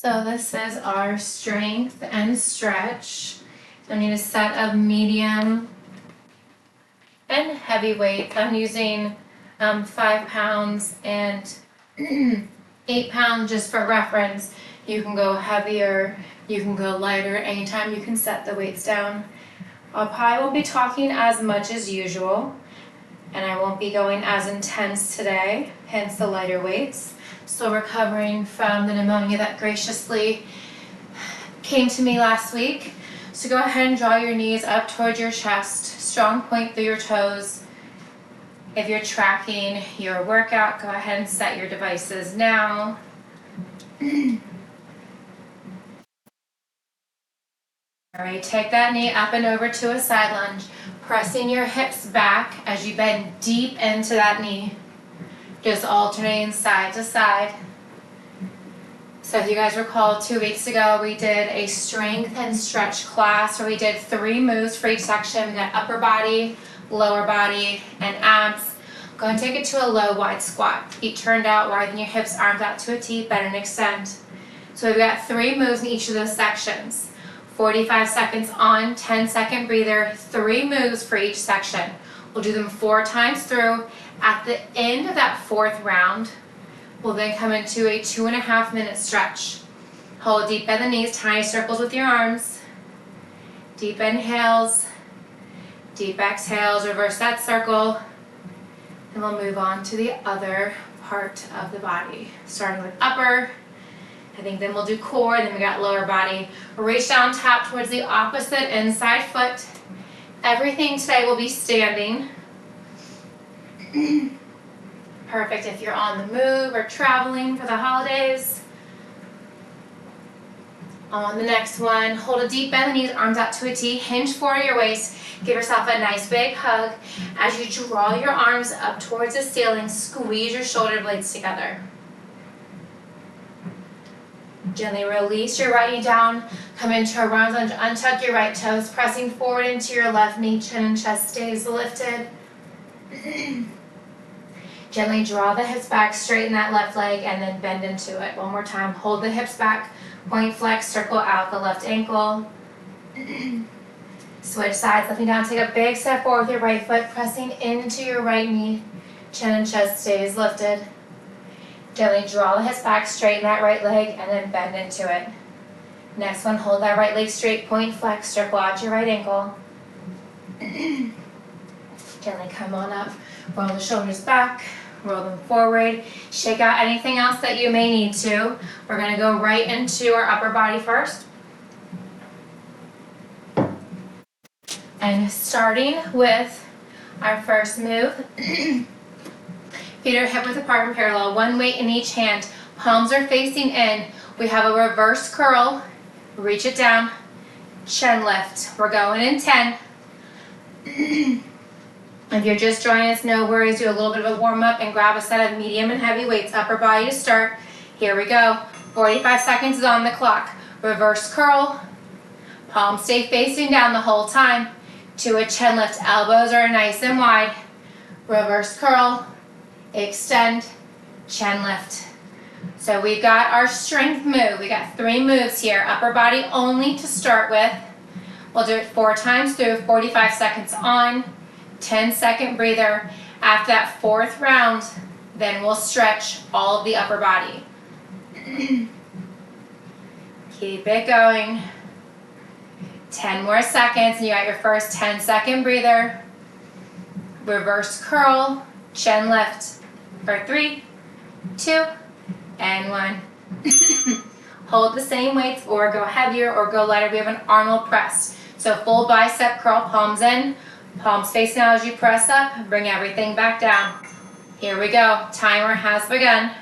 So this is our strength and stretch. I need a set of medium and heavy weights. I'm using 5 pounds and 8 pounds just for reference. You can go heavier, you can go lighter, anytime you can set the weights down. I probably won't be talking as much as usual, and I won't be going as intense today, hence the lighter weights. Still recovering from the pneumonia that graciously came to me last week. So go ahead and draw your knees up towards your chest, strong point through your toes. If you're tracking your workout, go ahead and set your devices now. All right, take that knee up and over to a side lunge, pressing your hips back as you bend deep into that knee. Just alternating side to side. So if you guys recall, 2 weeks ago we did a strength and stretch class where we did 3 moves for each section. We got upper body, lower body, and abs. Go and take it to a low wide squat. Feet turned out, widen your hips, arms out to a T, bend and extend. So we've got 3 moves in each of those sections. 45 seconds on, 10-second breather, 3 moves for each section. We'll do them 4 times through. At the end of that 4th round, we'll then come into a 2.5-minute stretch. Hold deep bend the knees, tiny circles with your arms. Deep inhales, deep exhales, reverse that circle. And we'll move on to the other part of the body. Starting with upper, I think then we'll do core, then we got lower body. Reach down, tap towards the opposite inside foot. Everything today will be standing. Perfect if you're on the move or traveling for the holidays. On the next one, hold a deep bend the knees, arms out to a T, hinge forward your waist. Give yourself a nice big hug. As you draw your arms up towards the ceiling, squeeze your shoulder blades together. Gently release your right knee down, come into a round lunge, untuck your right toes, pressing forward into your left knee, chin and chest stays lifted. Gently draw the hips back, straighten that left leg, and then bend into it. One more time, hold the hips back, point flex, circle out the left ankle. Switch sides, lifting down, take a big step forward with your right foot, pressing into your right knee, chin and chest stays lifted. Gently draw the hips back, straighten that right leg, and then bend into it. Next one, hold that right leg straight, point flex, circle out your right ankle. Gently come on up, roll the shoulders back, roll them forward, shake out anything else that you may need to. We're going to go right into our upper body first. And starting with our first move, feet are hip width apart and parallel, one weight in each hand, palms are facing in. We have a reverse curl, reach it down, chin lift. We're going in 10. If you're just joining us, no worries, do a little bit of a warm up and grab a set of medium and heavy weights, upper body to start. Here we go, 45 seconds is on the clock. Reverse curl, palms stay facing down the whole time. To a chin lift, elbows are nice and wide. Reverse curl, extend, chin lift. So we've got our strength move. We got 3 moves here, upper body only to start with. We'll do it 4 times through, 45 seconds on, 10-second breather. After that 4th round, then we'll stretch all of the upper body. Keep it going. 10 more seconds, and you got your first 10-second breather. Reverse curl, chin lift. For 3, 2, and 1. Hold the same weights or go heavier or go lighter. We have an Arnold press. So full bicep curl, palms in, palms facing out as you press up. Bring everything back down. Here we go. Timer has begun.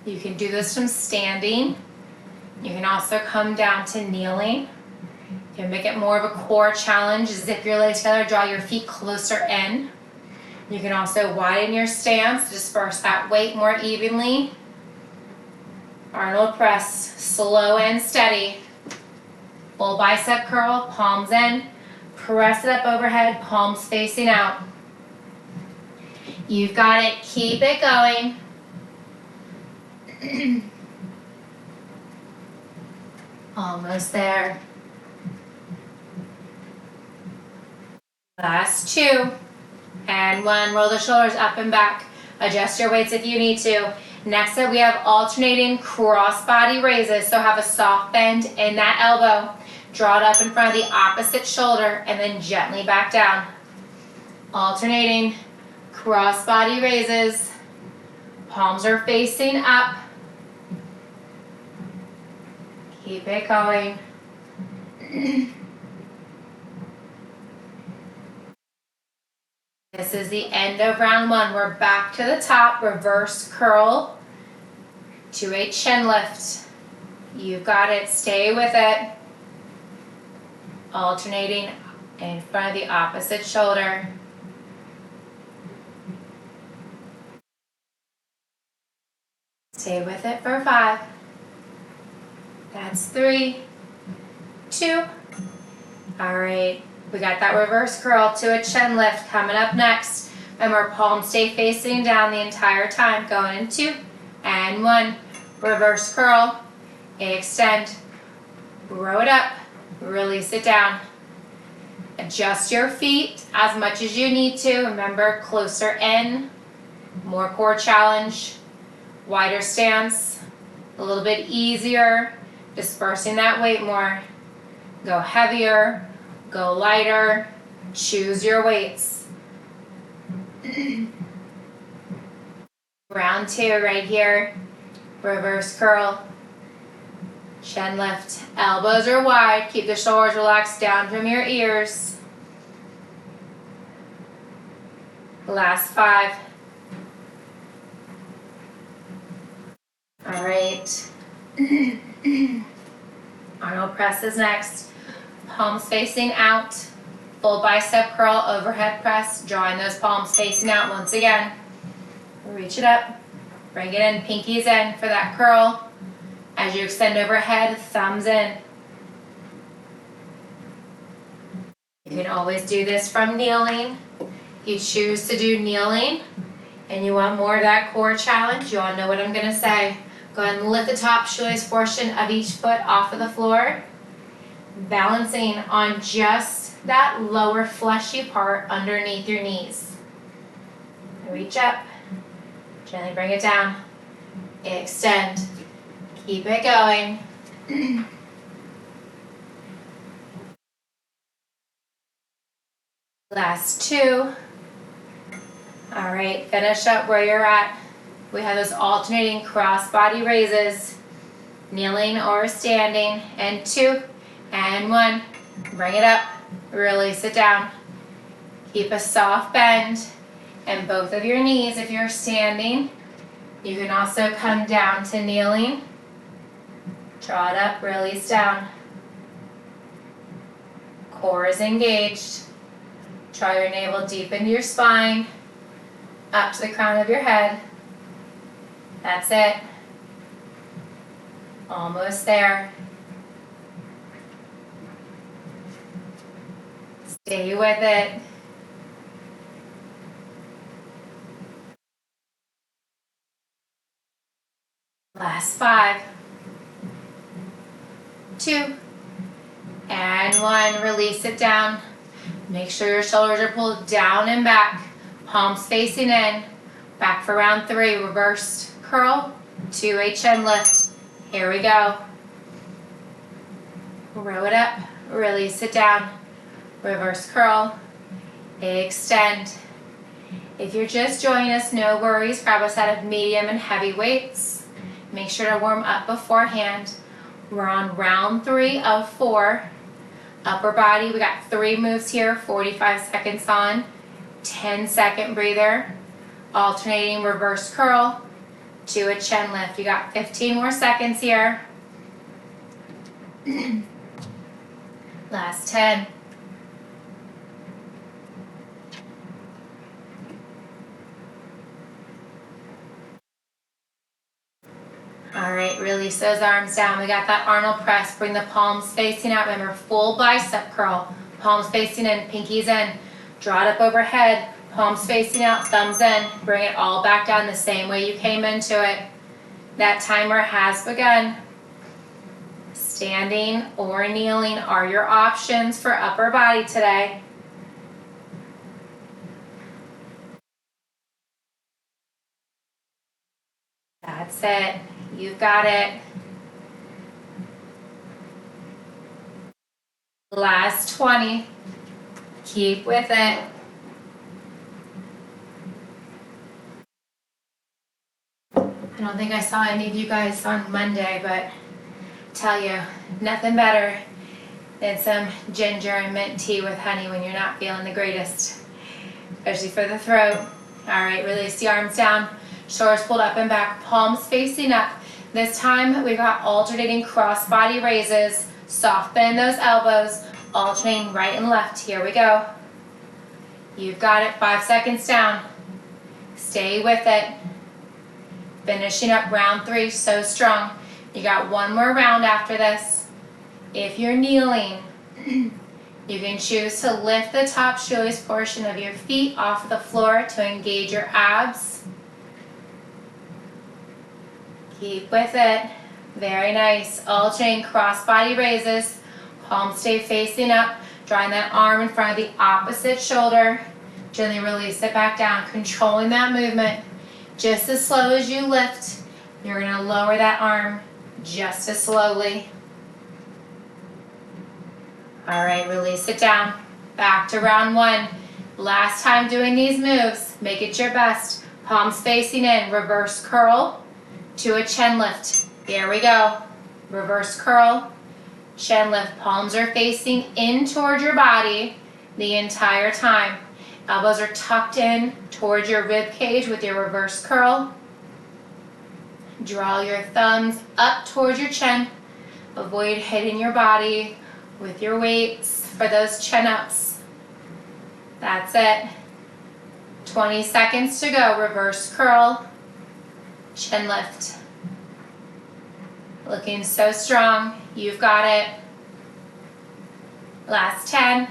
You can do this from standing. You can also come down to kneeling. You can make it more of a core challenge. Zip your legs together, draw your feet closer in. You can also widen your stance, disperse that weight more evenly. Arnold press, slow and steady. Full bicep curl, palms in. Press it up overhead, palms facing out. You've got it, keep it going. Almost there. Last 2. And 1. Roll the shoulders up and back. Adjust your weights if you need to. Next up, we have alternating cross-body raises. So have a soft bend in that elbow. Draw it up in front of the opposite shoulder and then gently back down. Alternating cross-body raises. Palms are facing up. Keep it going. This is the end of round 1. We're back to the top, reverse curl to a chin lift. You've got it, stay with it. Alternating in front of the opposite shoulder. Stay with it for 5. That's 3, 2. All right, we got that reverse curl to a chin lift coming up next. Remember, palms stay facing down the entire time. Going in 2 and 1. Reverse curl, extend, row it up, release it down. Adjust your feet as much as you need to. Remember, closer in, more core challenge, wider stance, a little bit easier, dispersing that weight more. Go heavier, go lighter, choose your weights. Round 2 right here, reverse curl, chin lift, elbows are wide, keep the shoulders relaxed down from your ears. Last 5. All right. Arnold press is next. Palms facing out. Full bicep curl, overhead press, drawing those palms facing out once again. Reach it up. Bring it in, pinkies in for that curl. As you extend overhead, thumbs in. You can always do this from kneeling. If you choose to do kneeling and you want more of that core challenge, you all know what I'm going to say. Go ahead and lift the top shoelace portion of each foot off of the floor, balancing on just that lower fleshy part underneath your knees. Reach up, gently bring it down, extend, keep it going. Last 2. All right, finish up where you're at. We have those alternating cross-body raises, kneeling or standing, and 2 and 1. Bring it up, release it down. Keep a soft bend in both of your knees if you're standing. You can also come down to kneeling. Draw it up, release down. Core is engaged. Draw your navel deep into your spine, up to the crown of your head. That's it. Almost there. Stay with it. Last 5, 2, and 1. Release it down. Make sure your shoulders are pulled down and back. Palms facing in. Back for round 3. Reversed curl to a chin lift. Here we go. Row it up. Release it down. Reverse curl. Extend. If you're just joining us, no worries. Grab a set of medium and heavy weights. Make sure to warm up beforehand. We're on round 3 of 4. Upper body, we got 3 moves here, 45 seconds on, 10-second breather, alternating reverse curl to a chin lift. You got 15 more seconds here. Last 10. All right, release those arms down. We got that Arnold press. Bring the palms facing out. Remember, full bicep curl. Palms facing in, pinkies in. Draw it up overhead. Palms facing out, thumbs in. Bring it all back down the same way you came into it. That timer has begun. Standing or kneeling are your options for upper body today. That's it. You've got it. Last 20. Keep with it. I don't think I saw any of you guys on Monday, but tell you, nothing better than some ginger and mint tea with honey when you're not feeling the greatest, especially for the throat. All right, release the arms down, shoulders pulled up and back, palms facing up. This time we've got alternating cross body raises. Soft bend those elbows, alternating right and left. Here we go. You've got it. 5 seconds down. Stay with it. Finishing up round 3, so strong. You got one more round after this. If you're kneeling, you can choose to lift the top shoelace portion of your feet off the floor to engage your abs. Keep with it. Very nice. Alternating cross body raises. Palms stay facing up. Drawing that arm in front of the opposite shoulder. Gently release it back down. Controlling that movement. Just as slow as you lift, you're going to lower that arm just as slowly. All right, release it down. Back to round 1. Last time doing these moves, make it your best. Palms facing in, reverse curl to a chin lift. Here we go. Reverse curl, chin lift. Palms are facing in toward your body the entire time. Elbows are tucked in towards your rib cage with your reverse curl. Draw your thumbs up towards your chin. Avoid hitting your body with your weights for those chin ups. That's it. 20 seconds to go. Reverse curl, chin lift. Looking so strong. You've got it. Last 10.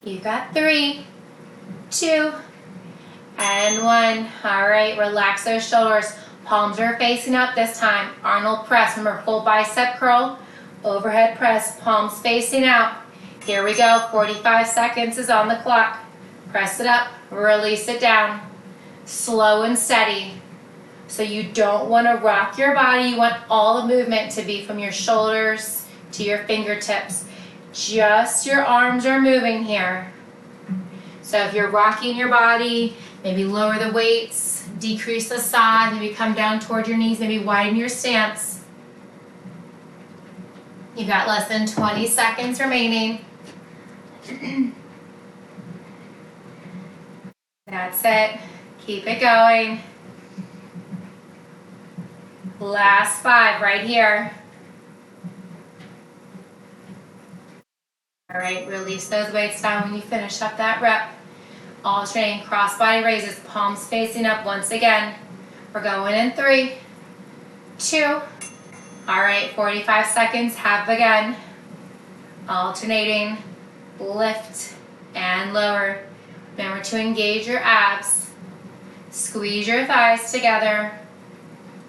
You got 3, 2, and 1. All right, relax those shoulders. Palms are facing up this time. Arnold press. Remember, full bicep curl, overhead press, palms facing out. Here we go. 45 seconds is on the clock. Press it up, release it down. Slow and steady. So you don't want to rock your body. You want all the movement to be from your shoulders to your fingertips. Just your arms are moving here. So if you're rocking your body, maybe lower the weights, decrease the size, maybe come down toward your knees, maybe widen your stance. You've got less than 20 seconds remaining. That's it. Keep it going. Last 5 right here. All right, release those weights down when you finish up that rep. Alternating cross body raises, palms facing up once again. We're going in 3, 2. All right, 45 seconds, have begun. Alternating, lift and lower. Remember to engage your abs. Squeeze your thighs together.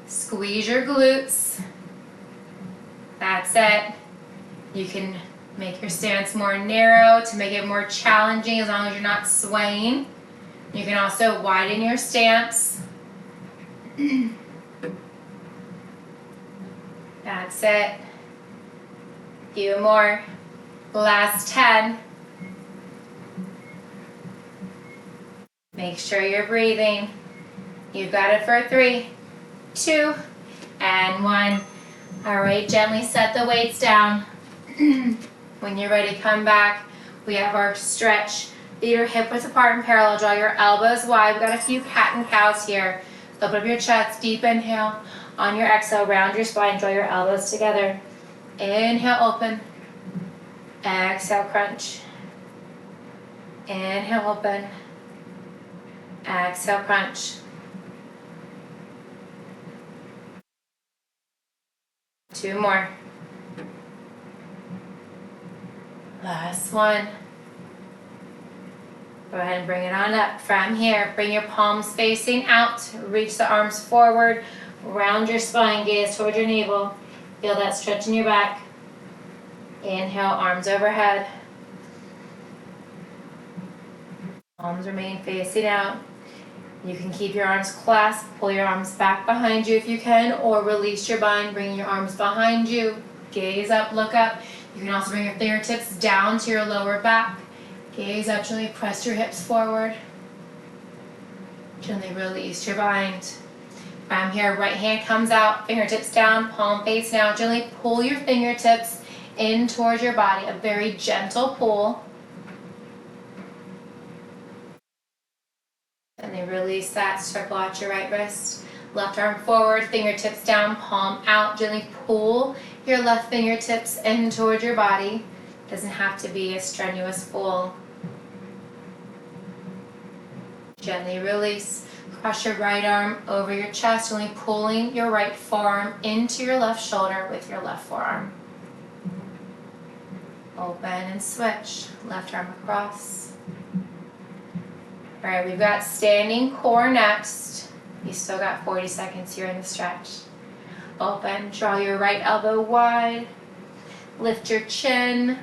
Squeeze your glutes. That's it. You can make your stance more narrow to make it more challenging as long as you're not swaying. You can also widen your stance. That's it. Few more. Last 10. Make sure you're breathing. You've got it for 3, 2, and 1. All right, gently set the weights down. When you're ready, come back. We have our stretch. Feet are hip width apart and parallel. Draw your elbows wide. We've got a few cat and cows here. Open up your chest. Deep inhale. On your exhale, round your spine. Draw your elbows together. Inhale, open. Exhale, crunch. Inhale, open. Exhale, crunch. 2 more. Last 1. Go ahead and bring it on up. From here, bring your palms facing out, reach the arms forward, round your spine, gaze toward your navel. Feel that stretch in your back. Inhale, arms overhead. Palms remain facing out. You can keep your arms clasped, pull your arms back behind you if you can, or release your bind, bring your arms behind you, gaze up, look up. You can also bring your fingertips down to your lower back. Gaze up, gently press your hips forward. Gently release your bind. From here, right hand comes out, fingertips down, palm face down. Gently pull your fingertips in towards your body, a very gentle pull. And then release that, circle out your right wrist. Left arm forward, fingertips down, palm out. Gently pull your left fingertips in towards your body. Doesn't have to be a strenuous pull. Gently release. Cross your right arm over your chest, gently pulling your right forearm into your left shoulder with your left forearm. Open and switch. Left arm across. All right, we've got standing core next. You still got 40 seconds here in the stretch. Open, draw your right elbow wide. Lift your chin.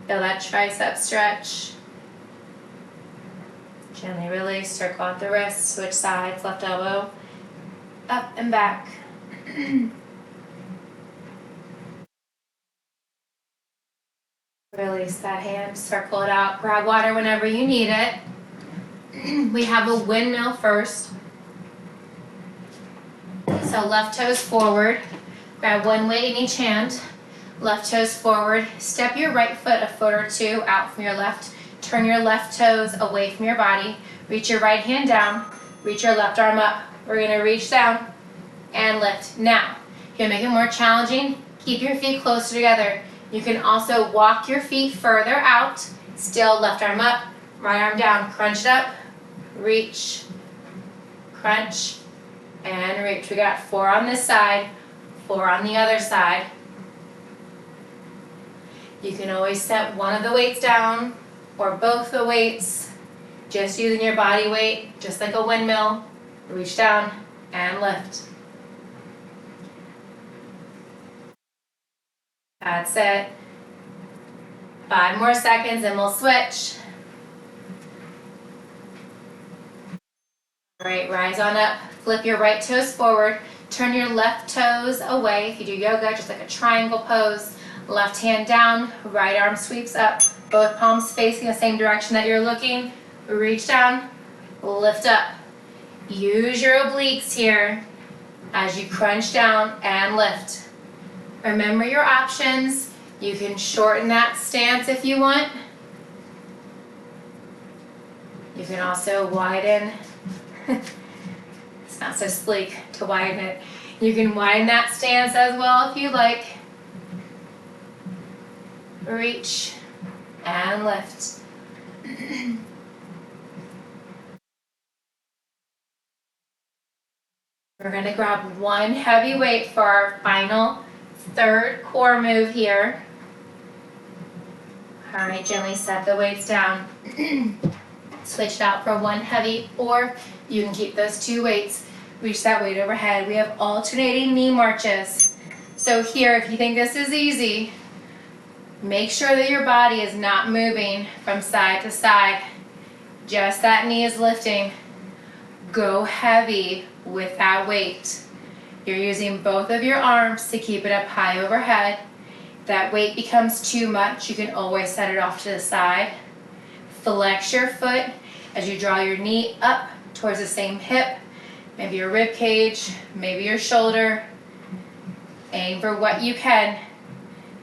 Feel that tricep stretch. Gently release, circle out the wrist, switch sides, left elbow, up and back. Release that hand, circle it out, grab water whenever you need it. We have a windmill first. So left toes forward, grab one weight in each hand. Left toes forward, step your right foot a foot or two out from your left. Turn your left toes away from your body. Reach your right hand down. Reach your left arm up. We're going to reach down and lift. Now, you're going to make it more challenging. Keep your feet closer together. You can also walk your feet further out. Still left arm up, right arm down. Crunch it up. Reach. Crunch. And reach. We got 4 on this side, 4 on the other side. You can always set one of the weights down or both the weights, just using your body weight, just like a windmill. Reach down and lift. That's it. 5 more seconds and we'll switch. All right, rise on up. Flip your right toes forward. Turn your left toes away. If you do yoga, just like a triangle pose. Left hand down, right arm sweeps up. Both palms facing the same direction that you're looking. Reach down, lift up. Use your obliques here as you crunch down and lift. Remember your options. You can shorten that stance if you want. You can also widen. It's not so sleek to widen it. You can widen that stance as well if you like. Reach and lift. We're going to grab one heavy weight for our final third core move here. All right, gently set the weights down. Switch it out for one heavy, or you can keep those 2 weights. Reach that weight overhead. We have alternating knee marches. So here, if you think this is easy, make sure that your body is not moving from side to side. Just that knee is lifting. Go heavy with that weight. You're using both of your arms to keep it up high overhead. If that weight becomes too much, you can always set it off to the side. Flex your foot as you draw your knee up towards the same hip. Maybe your rib cage, maybe your shoulder. Aim for what you can.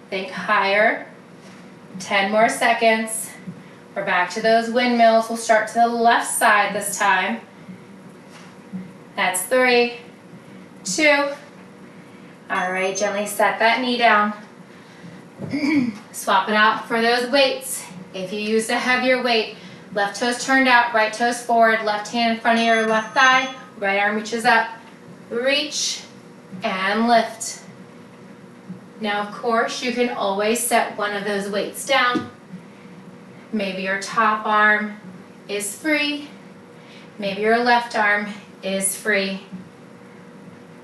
Think higher. 10 more seconds. We're back to those windmills. We'll start to the left side this time. That's 3, 2. All right, gently set that knee down. Swap it out for those weights. If you use a heavier weight, left toes turned out, right toes forward, left hand in front of your left thigh, right arm reaches up, reach and lift. Now, of course, you can always set one of those weights down. Maybe your top arm, is free. Maybe your left arm is free.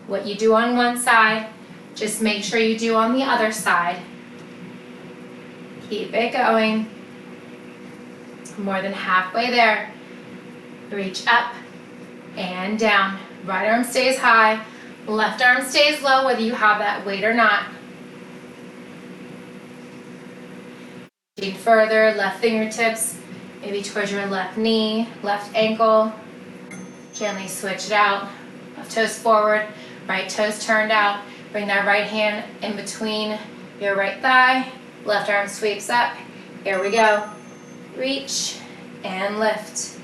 What you do on one side, just make sure you do on the other side. Keep it going. More than halfway there. Reach up and down. Right arm stays high, left arm stays low, whether you have that weight or not. Reaching further, left fingertips, maybe towards your left knee, left ankle. Gently switch it out. Left toes forward, right toes turned out. Bring that right hand in between your right thigh. Left arm sweeps up. Here we go. Reach and lift.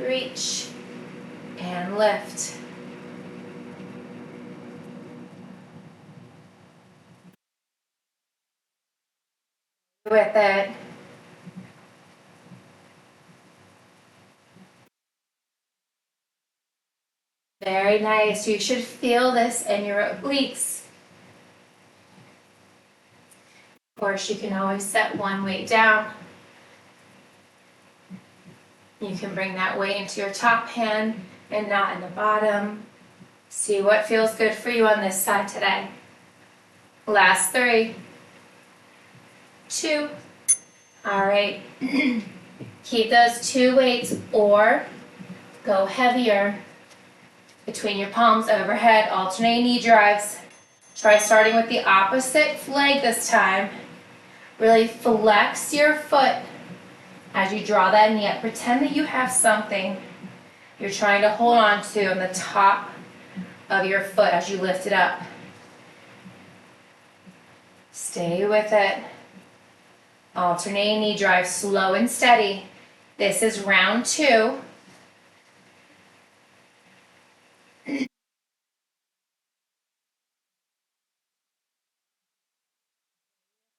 Reach and lift. With it. Very nice. You should feel this in your obliques. Of course, you can always set one weight down. You can bring that weight into your top hand and not in the bottom. See what feels good for you on this side today. Last 3, 2. All right. Keep those 2 weights or go heavier. Between your palms overhead, alternate knee drives. Try starting with the opposite leg this time. Really flex your foot as you draw that knee up. Pretend that you have something you're trying to hold on to on the top of your foot as you lift it up. Stay with it. Alternate knee drive, slow and steady. This is round 2.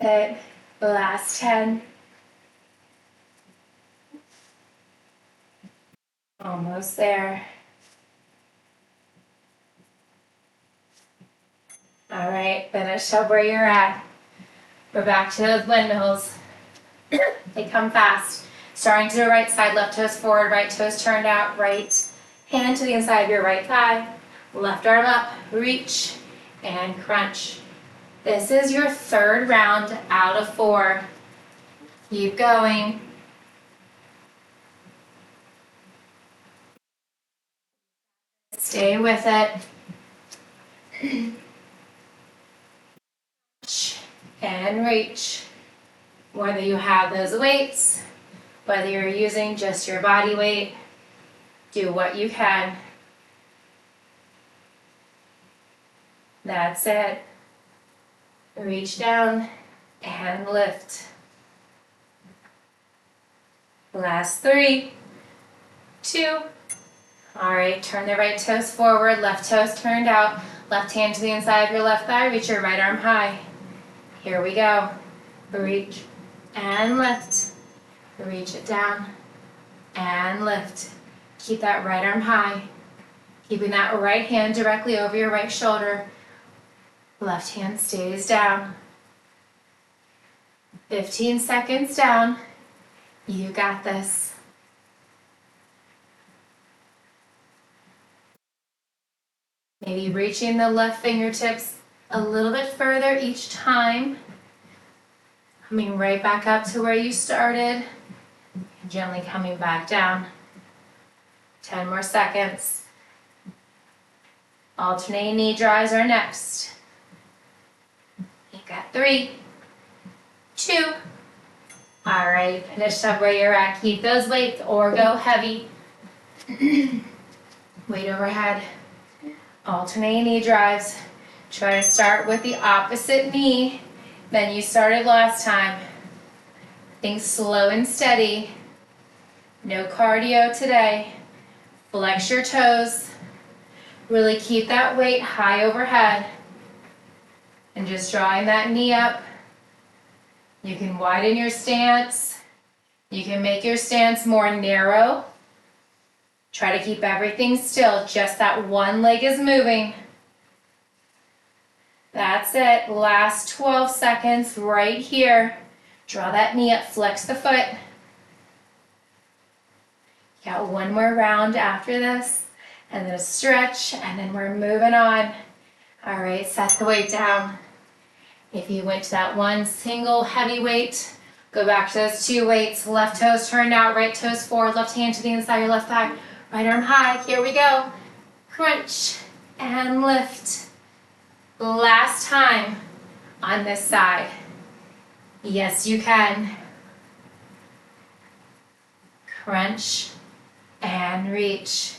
It. Last 10. Almost there. All right, finish up where you're at. We're back to those windmills. They come fast. Starting to the right side, left toes forward, right toes turned out, right hand to the inside of your right thigh, left arm up, reach, and crunch. This is your 3rd round out of 4. Keep going. Stay with it. And reach. Whether you have those weights, whether you're using just your body weight, do what you can. That's it. Reach down and lift. Last 3, 2. All right, turn the right toes forward, left toes turned out, left hand to the inside of your left thigh, reach your right arm high. Here we go. Reach and lift. Reach it down and lift. Keep that right arm high. Keeping that right hand directly over your right shoulder. Left hand stays down. 15 seconds down. You got this. Maybe reaching the left fingertips a little bit further each time. Coming right back up to where you started. And gently coming back down. 10 more seconds. Alternating knee drives are next. You got 3, 2. All right, finish up where you're at. Keep those weights or go heavy. Weight overhead. Alternating knee drives. Try to start with the opposite knee than you started last time. Think slow and steady. No cardio today. Flex your toes. Really keep that weight high overhead. And just drawing that knee up. You can widen your stance. You can make your stance more narrow. Try to keep everything still. Just that one leg is moving. That's it. Last 12 seconds right here. Draw that knee up, flex the foot. Got one more round after this, and then a stretch, and then we're moving on. All right, set the weight down. If you went to that one single heavy weight, go back to those two weights. Left toes turned out, right toes forward, left hand to the inside of your left thigh, right arm high. Here we go. Crunch and lift. Last time on this side. Yes, you can. Crunch and reach.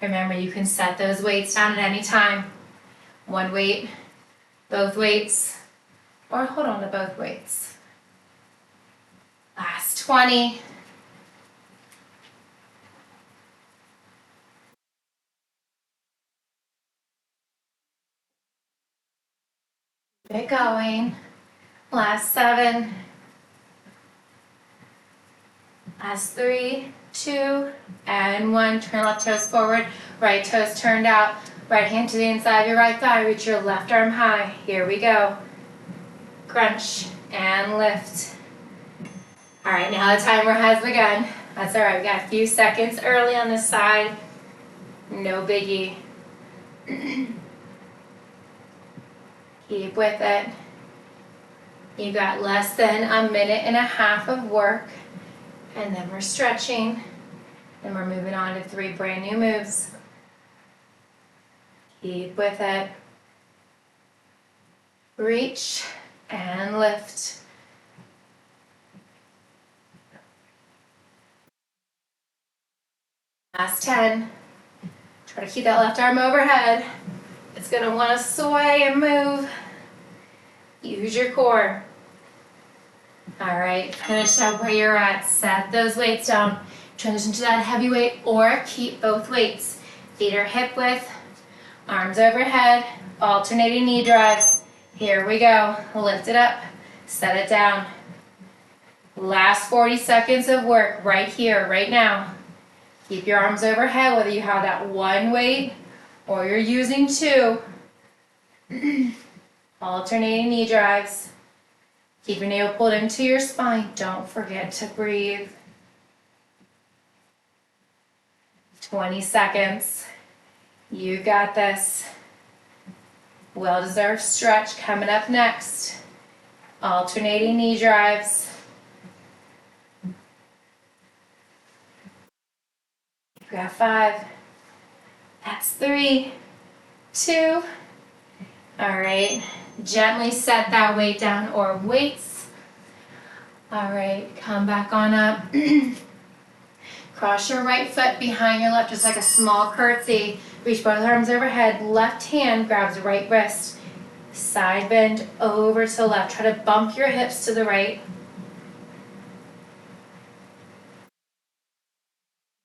Remember, you can set those weights down at any time. One weight, both weights, or hold on to both weights. Last 20. Keep it going. Last 7. Last 3, 2, and 1. Turn left toes forward, right toes turned out. Right hand to the inside of your right thigh. Reach your left arm high. Here we go. Crunch and lift. All right, now the timer has begun. That's all right, we got a few seconds early on this side. No biggie. Keep with it. You got less than a minute and a half of work, and then we're stretching, and we're moving on to 3 brand new moves. Keep with it. Reach and lift. Last 10. Try to keep that left arm overhead. It's gonna wanna sway and move. Use your core. All right, finish up where you're at. Set those weights down. Transition to that heavy weight or keep both weights. Feet are hip width, arms overhead, alternating knee drives. Here we go. Lift it up, set it down. Last 40 seconds of work right here, right now. Keep your arms overhead, whether you have that one weight or you're using 2. Alternating knee drives. Keep your navel pulled into your spine. Don't forget to breathe. 20 seconds. You got this. Well-deserved stretch coming up next. Alternating knee drives. You got 5. That's 3, 2. All right. Gently set that weight down or weights. All right, come back on up. Cross your right foot behind your left, just like a small curtsy. Reach both arms overhead. Left hand grabs right wrist. Side bend over to the left. Try to bump your hips to the right.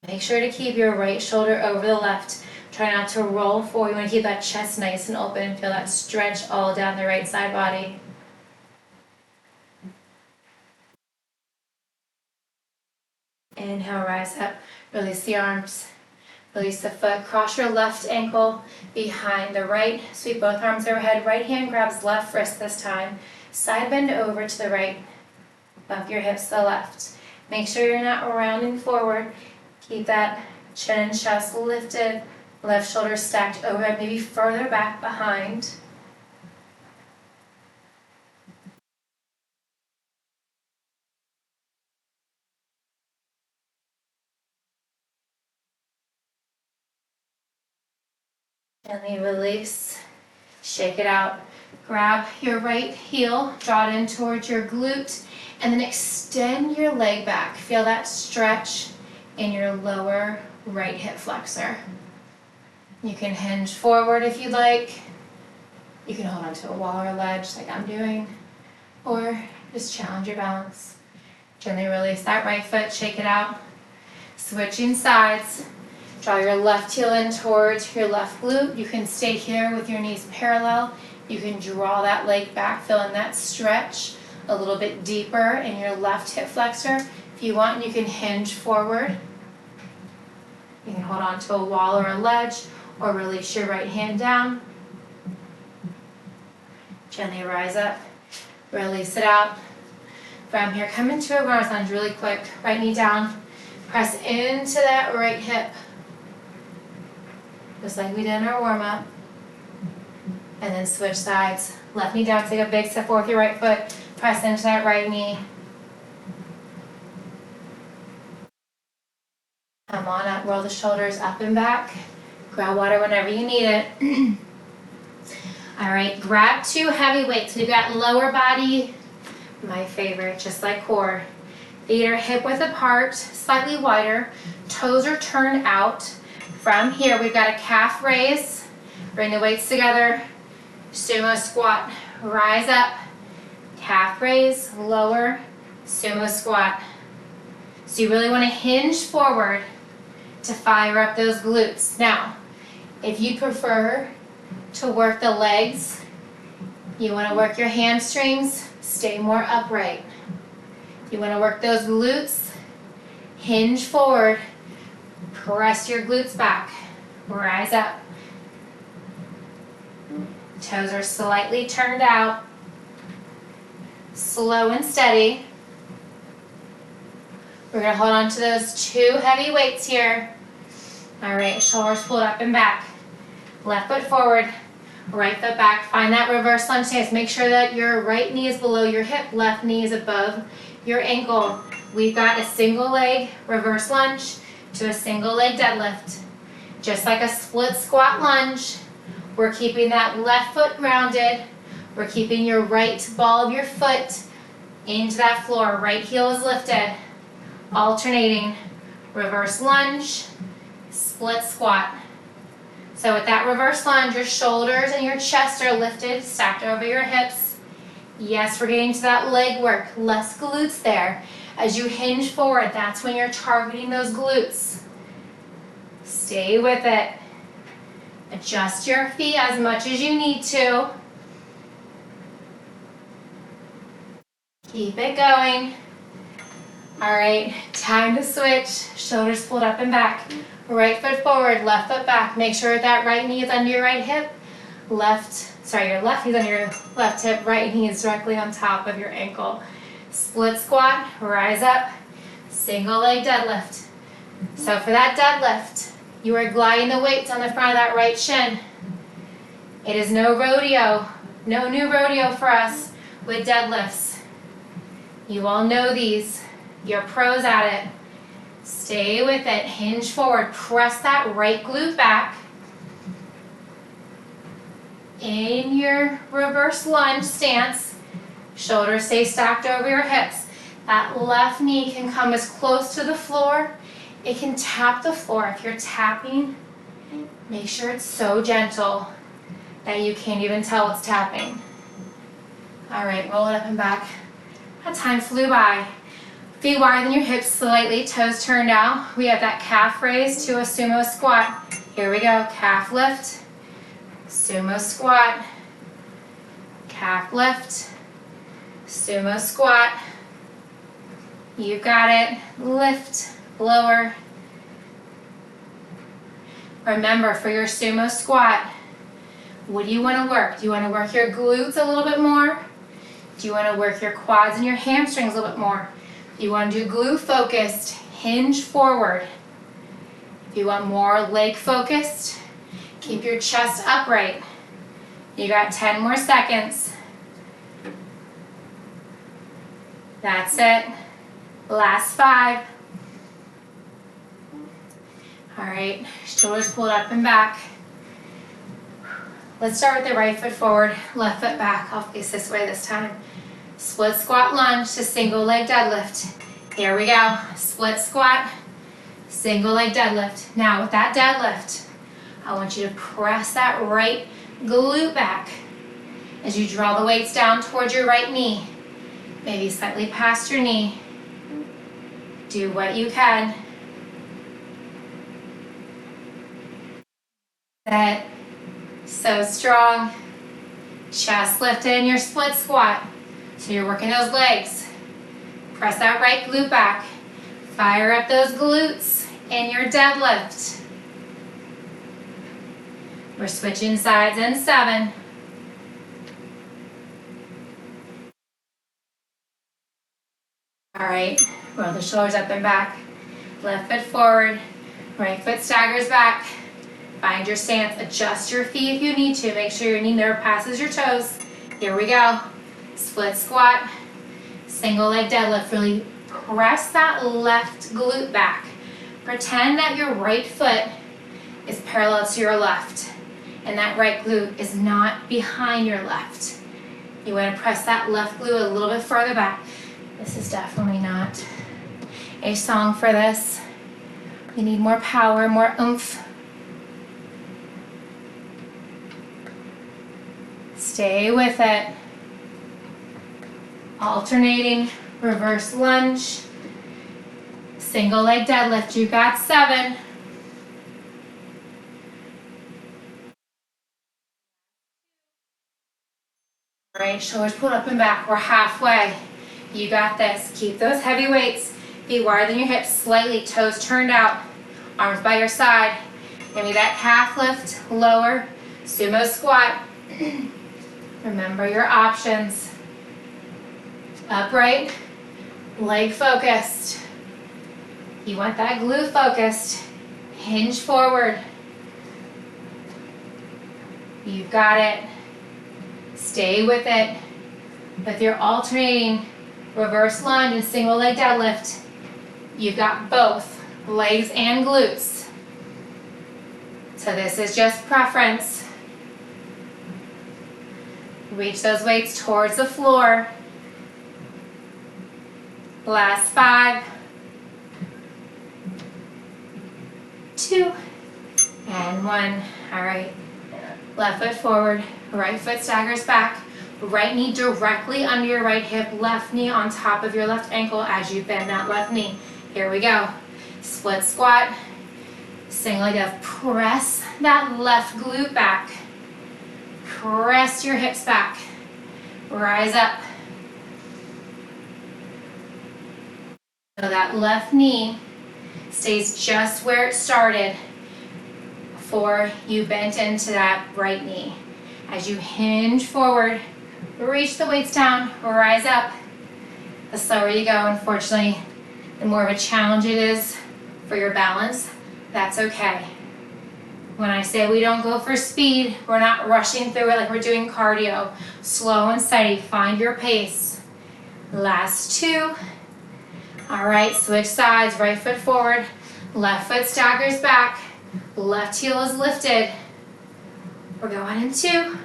Make sure to keep your right shoulder over the left. Try not to roll forward. You want to keep that chest nice and open and feel that stretch all down the right side body. Inhale, rise up. Release the arms. Release the foot. Cross your left ankle behind the right. Sweep both arms overhead. Right hand grabs left wrist this time. Side bend over to the right. Bump your hips to the left. Make sure you're not rounding forward. Keep that chin and chest lifted. Left shoulder stacked overhead, maybe further back behind. Gently release. Shake it out. Grab your right heel, draw it in towards your glute, and then extend your leg back. Feel that stretch in your lower right hip flexor. You can hinge forward if you'd like. You can hold onto a wall or a ledge like I'm doing, or just challenge your balance. Gently release that right foot, shake it out. Switching sides. Draw your left heel in towards your left glute. You can stay here with your knees parallel. You can draw that leg back, feeling that stretch a little bit deeper in your left hip flexor. If you want, you can hinge forward. You can hold on to a wall or a ledge, or release your right hand down. Gently rise up, release it out. From here, come into a runner's lunge really quick. Right knee down, Press into that right hip, just like we did in our warm-up. And then switch sides. Left knee down, take a big step forward with your right foot. Press into that right knee. Come on up, roll the shoulders up and back. Grab water whenever you need it. All right, grab 2 heavy weights. We've got lower body, my favorite, just like core. Feet are hip width apart, slightly wider. Toes are turned out. From here, we've got a calf raise. Bring the weights together. Sumo squat. Rise up. Calf raise, lower, sumo squat. So you really want to hinge forward to fire up those glutes. Now, if you prefer to work the legs, you want to work your hamstrings, stay more upright. You want to work those glutes, hinge forward, press your glutes back, rise up. Toes are slightly turned out, slow and steady. We're going to hold on to those 2 heavy weights here. All right, shoulders pulled up and back. Left foot forward, right foot back. Find that reverse lunge stance. Make sure that your right knee is below your hip, left knee is above your ankle. We've got a single leg reverse lunge to a single leg deadlift. Just like a split squat lunge, we're keeping that left foot grounded. We're keeping your right ball of your foot into that floor. Right heel is lifted. Alternating reverse lunge, split squat. So with that reverse lunge, your shoulders and your chest are lifted, stacked over your hips. Yes, we're getting to that leg work, less glutes there. As you hinge forward, that's when you're targeting those glutes. Stay with it. Adjust your feet as much as you need to. Keep it going. All right, time to switch. Shoulders pulled up and back. Right foot forward, left foot back. Make sure that right knee is under your right hip. Your left knee is under your left hip. Right knee is directly on top of your ankle. Split squat, rise up, single leg deadlift. So for that deadlift, you are gliding the weights on the front of that right shin. It is no rodeo, no new rodeo for us with deadlifts. You all know these. You're pros at it. Stay with it. Hinge forward. Press that right glute back. In your reverse lunge stance, shoulders stay stacked over your hips. That left knee can come as close to the floor. It can tap the floor. If you're tapping, make sure it's so gentle that you can't even tell it's tapping. All right, roll it up and back. That time flew by. Feet wider than your hips slightly, toes turned out. We have that calf raise to a sumo squat. Here we go, calf lift, sumo squat, calf lift, sumo squat. You got it. Lift, lower. Remember, for your sumo squat, what do you want to work? Do you want to work your glutes a little bit more? Do you want to work your quads and your hamstrings a little bit more? If you want to do glute focused, hinge forward. If you want more leg focused, keep your chest upright. You got 10 more seconds. That's it. Last 5. All right, shoulders pulled up and back. Let's start with the right foot forward, left foot back. I'll face this way this time. Split squat lunge to single leg deadlift. Here we go. Split squat, single leg deadlift. Now with that deadlift, I want you to press that right glute back as you draw the weights down towards your right knee, maybe slightly past your knee. Do what you can. Set. So strong. Chest lifted in your split squat. So you're working those legs. Press that right glute back. Fire up those glutes in your deadlift. We're switching sides in 7. All right, roll the shoulders up and back. Left foot forward, right foot staggers back. Find your stance, adjust your feet if you need to. Make sure your knee never passes your toes. Here we go. Split squat, single leg deadlift. Really press that left glute back. Pretend that your right foot is parallel to your left and that right glute is not behind your left. You want to press that left glute a little bit further back. This is definitely not a song for this. You need more power, more oomph. Stay with it. Alternating reverse lunge, single leg deadlift. You got 7. Right, shoulders pulled up and back. We're halfway. You got this. Keep those heavy weights. Feet wider than your hips, slightly, toes turned out, arms by your side. Give me that calf lift, lower, sumo squat. Remember your options. Upright, leg focused. You want that glute focused. Hinge forward. You've got it. Stay with it. With your alternating reverse lunge and single leg deadlift, you've got both legs and glutes. So this is just preference. Reach those weights towards the floor. Last 5, 2, and 1. All right. Left foot forward, right foot staggers back. Right knee directly under your right hip, left knee on top of your left ankle as you bend that left knee. Here we go. Split squat, single leg deadlift. Press that left glute back. Press your hips back. Rise up. So that left knee stays just where it started before you bent into that right knee. As you hinge forward, reach the weights down, rise up. The slower you go, unfortunately, the more of a challenge it is for your balance. That's okay. When I say we don't go for speed, we're not rushing through it like we're doing cardio. Slow and steady, find your pace. Last 2. All right, switch sides, right foot forward, left foot staggers back, left heel is lifted. We're going in 2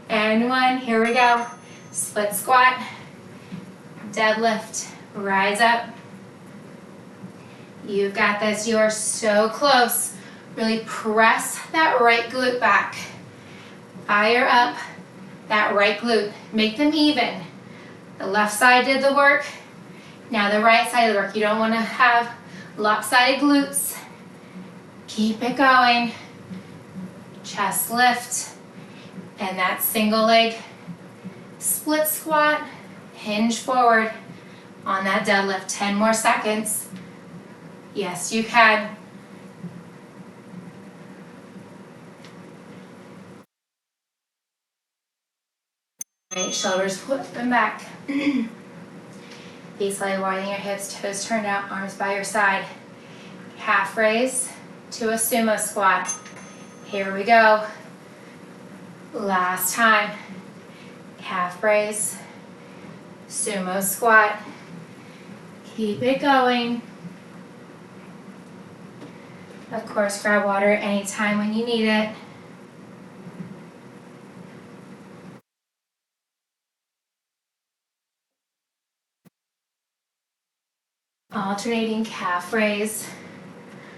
and 1, here we go. Split squat, deadlift, rise up. You've got this, you are so close. Really press that right glute back. Fire up that right glute, make them even. The left side did the work. Now the right side of the work. You don't want to have lopsided glutes. Keep it going. Chest lift. And that single leg split squat. Hinge forward on that deadlift. 10 more seconds. Yes, you can. Right, shoulders put them back. Feet slightly wider than your hips, toes turned out, arms by your side. Half raise to a sumo squat. Here we go. Last time. Half raise, sumo squat. Keep it going. Of course, grab water anytime when you need it. Alternating calf raise,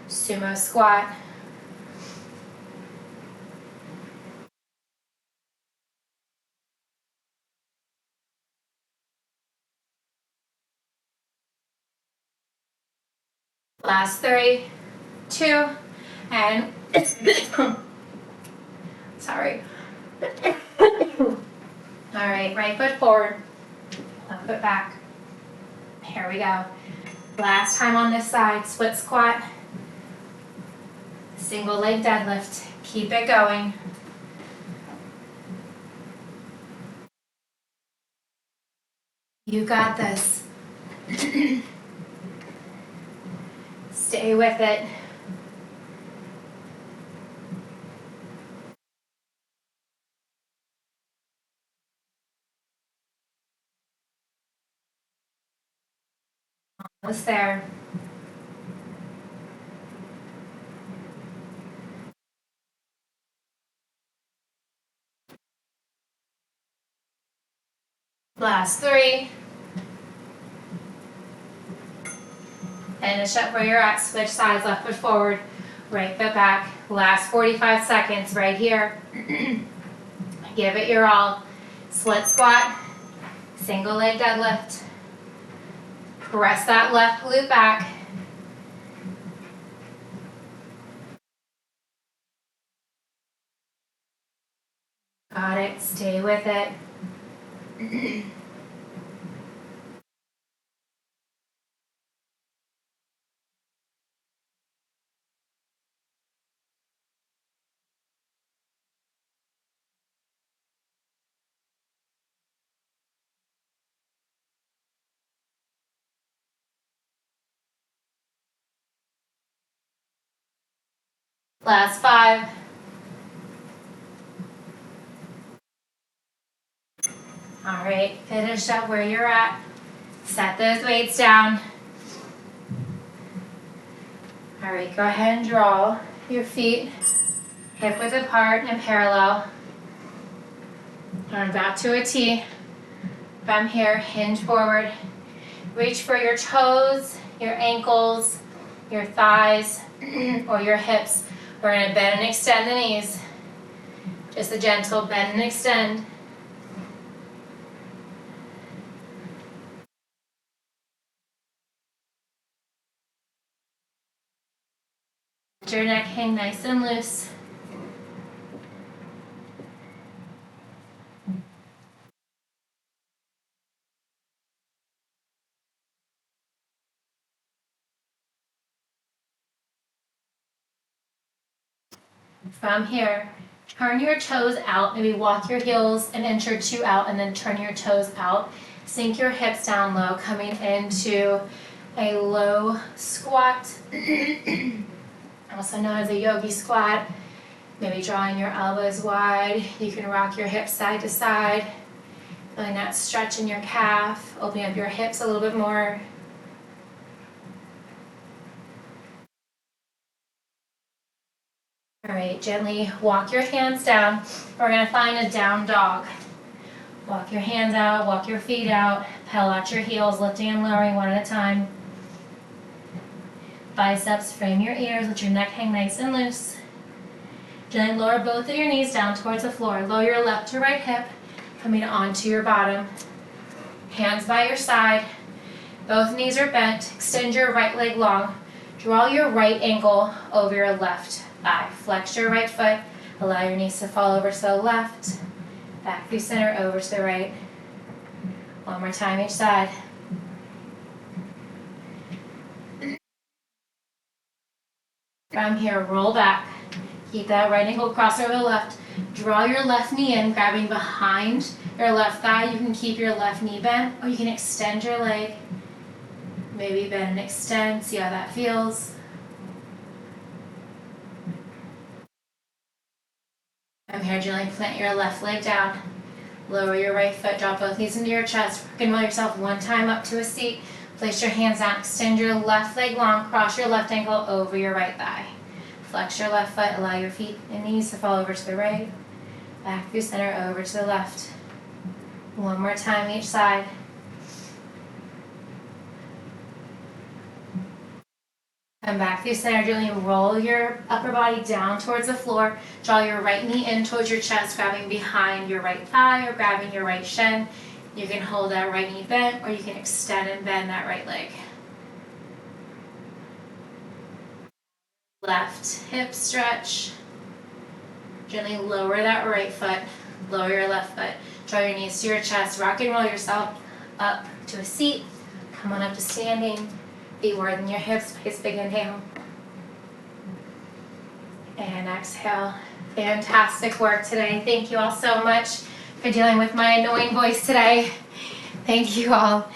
sumo squat. Last 3, 2, and sorry. All right, right foot forward, left foot back. Here we go. Last time on this side, split squat, single leg deadlift. Keep it going. You got this. Stay Stay with it. Almost there. Last 3. Finish up where you're at. Switch sides, left foot forward, right foot back. Last 45 seconds right here. Give it your all. Split squat, single leg deadlift. Press that left glute back. Got it. Stay with it. Last 5. All right, finish up where you're at. Set those weights down. All right, go ahead and draw your feet hip width apart and parallel. Turn back to a T. From here, hinge forward. Reach for your toes, your ankles, your thighs, or your hips. We're gonna bend and extend the knees. Just a gentle bend and extend. Let your neck hang nice and loose. From here, turn your toes out, maybe walk your heels an inch or 2 out and then turn your toes out. Sink your hips down low, coming into a low squat, also known as a yogi squat. Maybe drawing your elbows wide. You can rock your hips side to side, feeling that stretch in your calf, opening up your hips a little bit more. All right, gently walk your hands down. We're gonna find a down dog. Walk your hands out, walk your feet out, pedal out your heels, lifting and lowering one at a time. Biceps, frame your ears, let your neck hang nice and loose. Gently lower both of your knees down towards the floor. Lower your left to right hip, coming onto your bottom. Hands by your side. Both knees are bent. Extend your right leg long. Draw your right ankle over your left thigh. Flex your right foot. Allow your knees to fall over to the left. Back through center, over to the right. One more time each side. From here, roll back. Keep that right ankle across over the left. Draw your left knee in, grabbing behind your left thigh. You can keep your left knee bent, or you can extend your leg. Maybe bend and extend, see how that feels. From here, gently plant your left leg down. Lower your right foot, drop both knees into your chest. You can roll yourself one time up to a seat. Place your hands out, extend your left leg long, cross your left ankle over your right thigh. Flex your left foot, allow your feet and knees to fall over to the right. Back through center, over to the left. One more time each side. Come back through center, gently roll your upper body down towards the floor. Draw your right knee in towards your chest, grabbing behind your right thigh or grabbing your right shin. You can hold that right knee bent, or you can extend and bend that right leg. Left hip stretch. Gently lower that right foot, lower your left foot. Draw your knees to your chest, rock and roll yourself up to a seat. Come on up to standing. Feet more than your hips, nice big inhale. And exhale. Fantastic work today. Thank you all so much for dealing with my annoying voice today. Thank you all.